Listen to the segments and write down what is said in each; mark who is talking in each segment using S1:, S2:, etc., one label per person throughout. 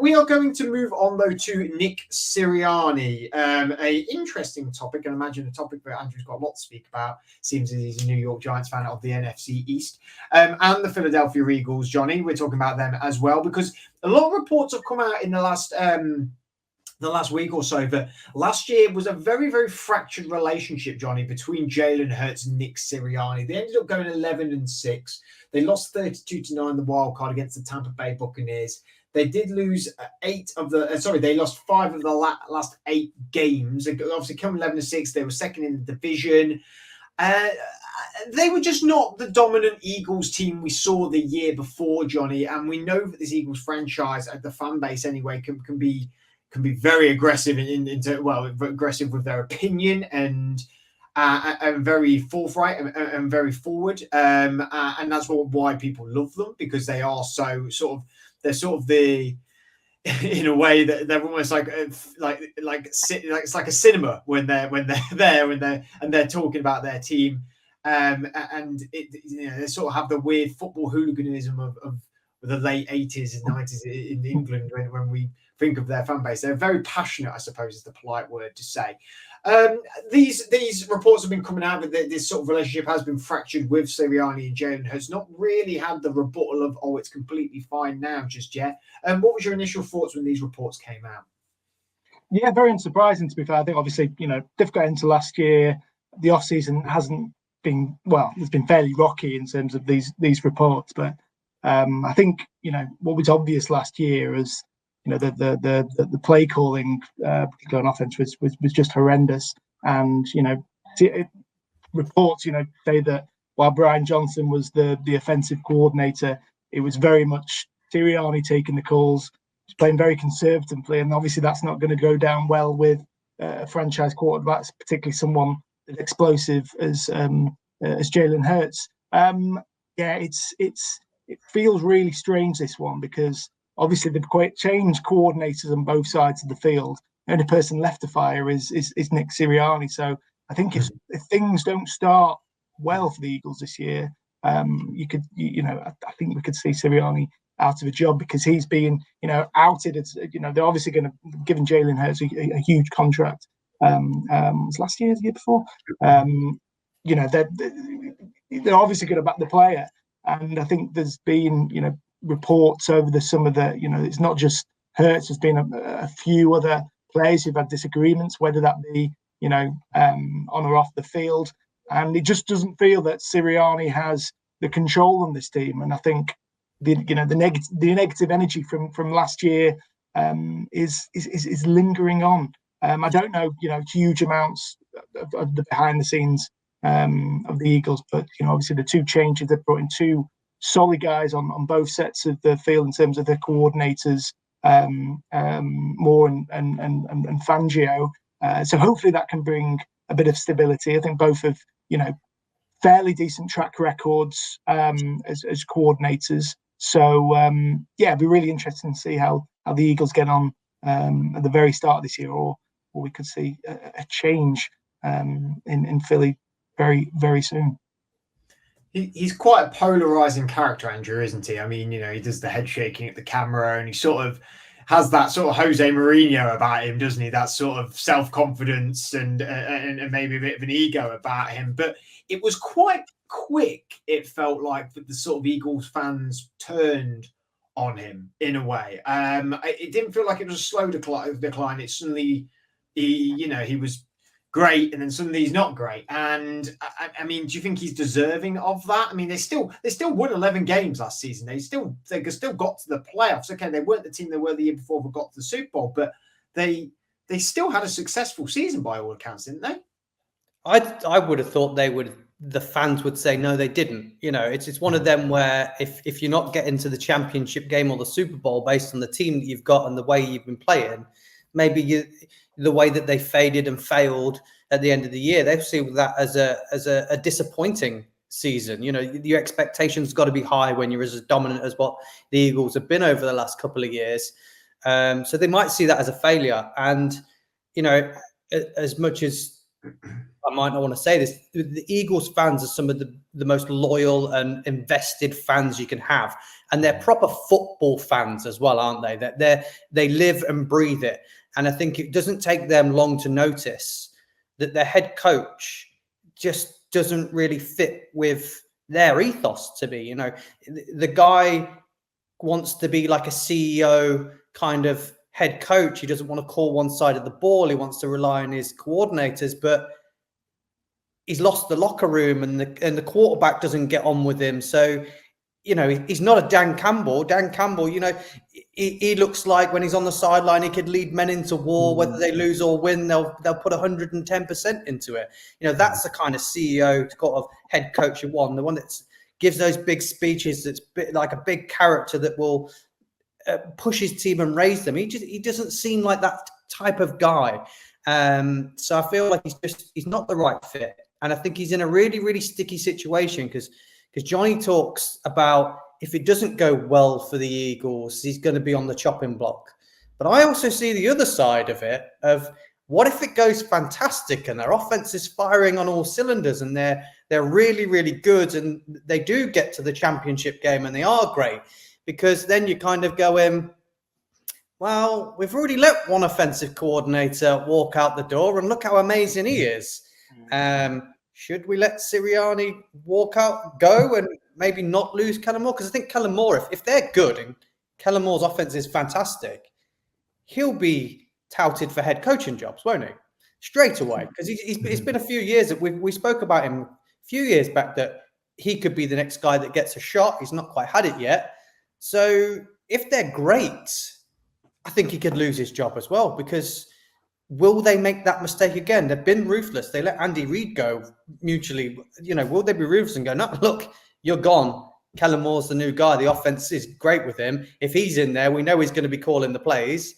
S1: We are going to move on, though, to Nick Sirianni. A interesting topic, and imagine a topic that Andrew's got a lot to speak about. Seems as he's a New York Giants fan of the NFC East. And the Philadelphia Eagles, Johnny. We're talking about them as well, because a lot of reports have come out in the last week or so that last year was a very, very fractured relationship, Johnny, between Jalen Hurts and Nick Sirianni. They ended up going 11-6. They lost 32-9 the wild card against the Tampa Bay Buccaneers. They did lose they lost 5 of the last 8 games. Obviously, coming 11-6, they were second in the division. They were just not the dominant Eagles team we saw the year before, Johnny. And we know that this Eagles franchise, the fan base anyway, can be very aggressive aggressive with their opinion and very forthright and very forward. And that's why people love them, because they are so they're in a way that they're almost like it's like a cinema when they're there and they're talking about their team. They sort of have the weird football hooliganism of the late 80s and 90s in England when we think of their fan base. They're very passionate, I suppose is the polite word to say. These reports have been coming out that this sort of relationship has been fractured with Sirianni and Jalen Hurts. Not really had the rebuttal of, it's completely fine now just yet. What was your initial thoughts when these reports came out?
S2: Yeah, very unsurprising, to be fair. I think obviously, difficult into last year. The off-season hasn't been, it's been fairly rocky in terms of these reports. But I think, what was obvious last year is, the play calling, particularly on offense, was just horrendous. And reports, say that while Brian Johnson was the offensive coordinator, it was very much Sirianni taking the calls, playing very conservatively, and obviously that's not going to go down well with a franchise quarterback, particularly someone as explosive as Jalen Hurts. It feels really strange, this one, because obviously they've quite changed coordinators on both sides of the field. The only person left to fire is Nick Sirianni. So I think if things don't start well for the Eagles this year, I think we could see Sirianni out of a job, because he's been, outed as, they're obviously going to give Jalen Hurts a huge contract. Was last year, the year before? They're obviously going to back the player. And I think there's been, reports over the summer that, it's not just Hurts. There's been a few other players who've had disagreements, whether that be, on or off the field. And it just doesn't feel that Sirianni has the control on this team. And I think the negative energy from last year is lingering on. I don't know, huge amounts of the behind the scenes of the Eagles, but obviously the 2 changes, they've brought in 2 solid guys on both sets of the field in terms of their coordinators, Moore and Fangio. So hopefully that can bring a bit of stability. I think both have, fairly decent track records as coordinators. So it'd be really interesting to see how the Eagles get on at the very start of this year, or we could see a change in Philly very, very soon.
S1: He's quite a polarizing character, Andrew, isn't he? I mean, he does the head shaking at the camera, and he sort of has that sort of Jose Mourinho about him, doesn't he? That sort of self-confidence and maybe a bit of an ego about him. But it was quite quick, it felt like, that the sort of Eagles fans turned on him in a way. It didn't feel like it was a slow decline. It suddenly, he was great, and then suddenly he's not great. And I mean, do you think he's deserving of that? I mean, they still won 11 games last season. They still got to the playoffs. Okay, they weren't the team they were the year before, but got to the Super Bowl. But they still had a successful season by all accounts, didn't they?
S3: I would have thought the fans would say no, they didn't. It's one of them where if you're not getting to the championship game or the Super Bowl based on the team that you've got and the way you've been playing, maybe the way that they faded and failed at the end of the year, they see that as a disappointing season. Your expectations got to be high when you're as dominant as what the Eagles have been over the last couple of years. So they might see that as a failure. And, as much as I might not want to say this, the Eagles fans are some of the most loyal and invested fans you can have. And they're proper football fans as well, aren't they? That they live and breathe it. And I think it doesn't take them long to notice that their head coach just doesn't really fit with their ethos to be. You know, the guy wants to be like a CEO kind of head coach. He doesn't want to call one side of the ball. He wants to rely on his coordinators, but he's lost the locker room, and the quarterback doesn't get on with him. So, you know, he's not a Dan Campbell. Dan Campbell, you know, he looks like when he's on the sideline, he could lead men into war. Whether they lose or win, they'll put 110% into it. You know, that's the kind of CEO, kind of head coach you want, the one that gives those big speeches. That's like a big character that will push his team and raise them. He doesn't seem like that type of guy. So I feel like he's not the right fit. And I think he's in a really, really sticky situation because Johnny talks about if it doesn't go well for the Eagles, he's going to be on the chopping block. But I also see the other side of it, of what if it goes fantastic and their offense is firing on all cylinders and they're really, really good and they do get to the championship game and they are great, because then you kind of go in, well, we've already let one offensive coordinator walk out the door and look how amazing he is. Should we let Sirianni go and maybe not lose Kellen Moore? Because I think Kellen Moore, if they're good and Kellen Moore's offense is fantastic, he'll be touted for head coaching jobs, won't he? Straight away. Because it's been a few years that we spoke about him a few years back that he could be the next guy that gets a shot. He's not quite had it yet. So if they're great, I think he could lose his job as well, because will they make that mistake again? They've been ruthless. They let Andy Reid go mutually. You know, will they be ruthless and go, no, look, you're gone. Kellen Moore's the new guy. The offense is great with him. If he's in there, we know he's going to be calling the plays.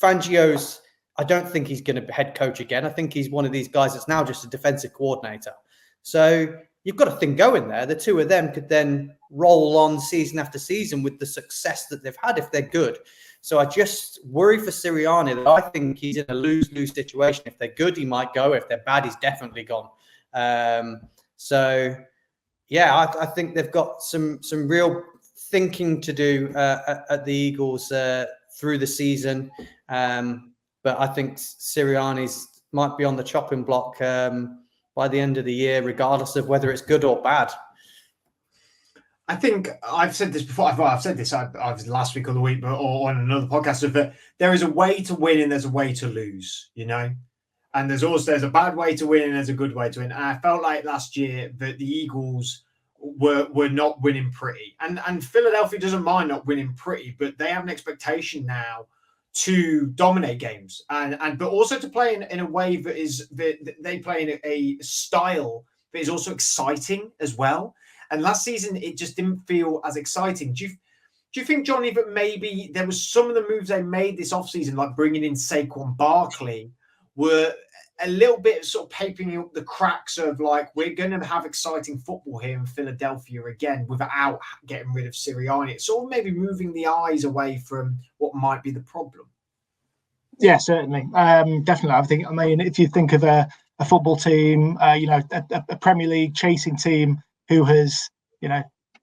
S3: Fangio's, I don't think he's going to be head coach again. I think he's one of these guys that's now just a defensive coordinator. So you've got a thing going there. The two of them could then roll on season after season with the success that they've had if they're good. So I just worry for Sirianni that I think he's in a lose-lose situation. If they're good, he might go. If they're bad, he's definitely gone. So, yeah, I think they've got some real thinking to do at the Eagles through the season. But I think Sirianni's might be on the chopping block by the end of the year, regardless of whether it's good or bad.
S1: I think I've said this before. I've said this I've last week or the week, or on another podcast, of that there is a way to win and there's a way to lose, you know, and there's a bad way to win and there's a good way to win. And I felt like last year that the Eagles were not winning pretty, and Philadelphia doesn't mind not winning pretty, but they have an expectation now to dominate games and but also to play in a way that is that they play in a style that is also exciting as well. And last season, it just didn't feel as exciting. Do you think, Johnny, that maybe there was some of the moves they made this offseason, like bringing in Saquon Barkley, were a little bit sort of papering up the cracks of like, we're going to have exciting football here in Philadelphia again without getting rid of Sirianni? It's sort of maybe moving the eyes away from what might be the problem. Yeah,
S2: certainly. Definitely. I mean, if you think of a football team, a Premier League chasing team, who has,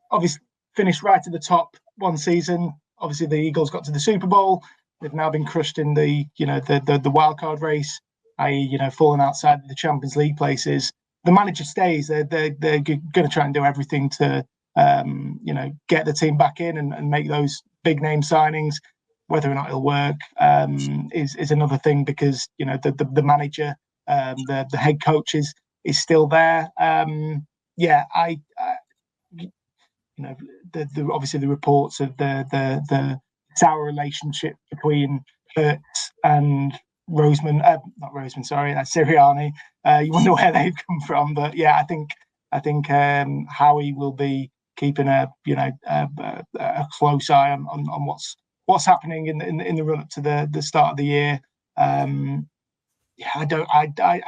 S2: obviously finished right at the top one season. Obviously, the Eagles got to the Super Bowl. They've now been crushed in the wild card race, i.e., falling outside the Champions League places. The manager stays. They're going to try and do everything to, get the team back in and make those big name signings. Whether or not it'll work is another thing, because the manager, the head coach is still there. Obviously the reports of the sour relationship between Hurts and Sirianni. You wonder where they've come from, but yeah, I think Howie will be keeping a close eye on what's happening in the run up to the start of the year. I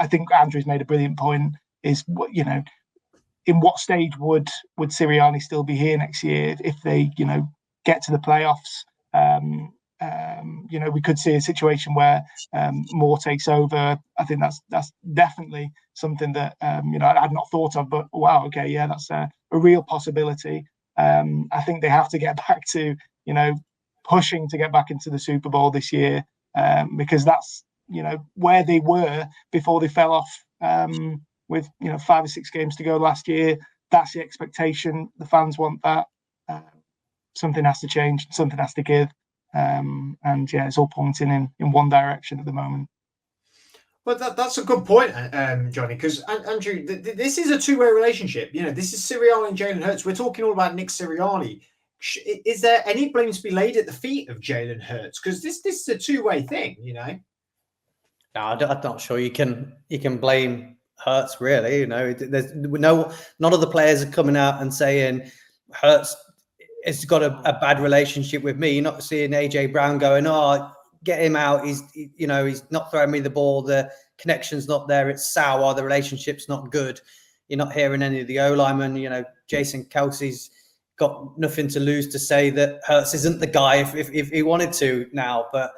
S2: think Andrew's made a brilliant point. Is in what stage would Sirianni still be here next year if they get to the playoffs? we could see a situation where Moore takes over. I think that's definitely something that I'd not thought of, but wow, okay, yeah, that's a real possibility. I think they have to get back to pushing to get back into the Super Bowl this year, because that's where they were before they fell off with 5 or 6 games to go last year. That's the expectation. The fans want that. Something has to change. Something has to give. And yeah, it's all pointing in one direction at the moment.
S1: Well, that's a good point, Johnny, because Andrew, this is a two-way relationship. This is Sirianni and Jalen Hurts. We're talking all about Nick Sirianni. Is there any blame to be laid at the feet of Jalen Hurts? Because this is a two-way thing, No,
S3: I'm not sure you can blame Hurts, really. There's none of the players are coming out and saying Hurts has got a bad relationship with me. You're not seeing AJ Brown going, "Oh, get him out. He's not throwing me the ball. The connection's not there. It's sour. The relationship's not good." You're not hearing any of the O-linemen. Jason Kelsey's got nothing to lose to say that Hurts isn't the guy if he wanted to now. But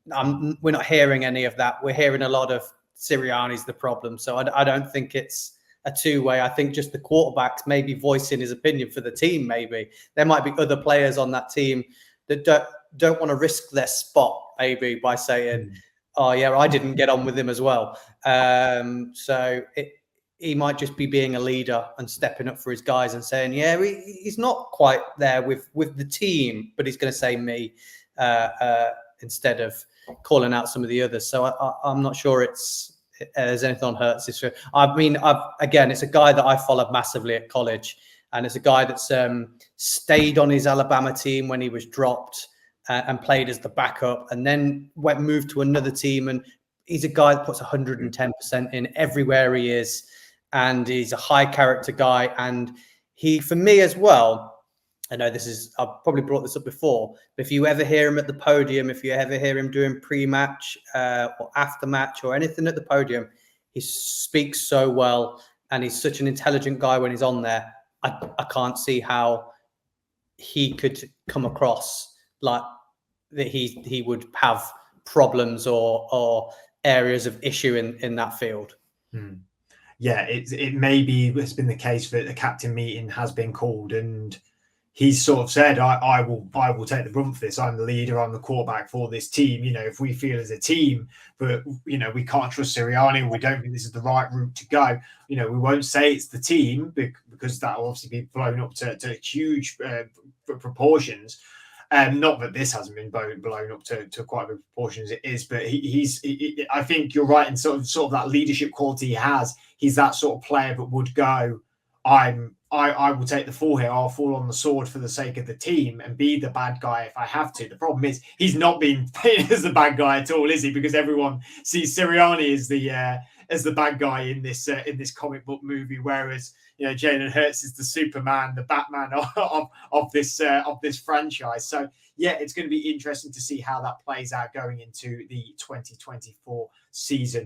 S3: we're not hearing any of that. We're hearing a lot of Sirianni's the problem. So I don't think it's a two-way. I think just the quarterback's maybe voicing his opinion for the team. Maybe there might be other players on that team that don't want to risk their spot, maybe by saying, "Oh yeah, I didn't get on with him as well." So he might just be being a leader and stepping up for his guys and saying, "Yeah, he's not quite there with the team, but he's going to say me instead of calling out some of the others." So I'm not sure there's anything on Hurts. Again, it's a guy that I followed massively at college, and it's a guy that's stayed on his Alabama team when he was dropped and played as the backup, and then moved to another team. And he's a guy that puts 110% in everywhere he is, and he's a high character guy. And for me as well, I know I've probably brought this up before, but if you ever hear him at the podium, if you ever hear him doing pre-match or after match or anything at the podium, he speaks so well, and he's such an intelligent guy when he's on there. I can't see how he could come across like that he would have problems or areas of issue in that field.
S1: Yeah, it's been the case that the captain meeting has been called, and he's sort of said, I will take the brunt for this. I'm the leader, I'm the quarterback for this team. If we feel as a team, but we can't trust Sirianni, we don't think this is the right route to go, we won't say it's the team because that will obviously be blown up to huge proportions. Not that this hasn't been blown up to quite big proportions, it is, but I think you're right in sort of that leadership quality he has. He's that sort of player that would go, I will take the fall here. I'll fall on the sword for the sake of the team and be the bad guy if I have to. The problem is he's not being painted as the bad guy at all, is he? Because everyone sees Sirianni as the bad guy in this comic book movie, whereas Jalen Hurts is the Superman, the Batman of this franchise. So yeah, it's going to be interesting to see how that plays out going into the 2024 season.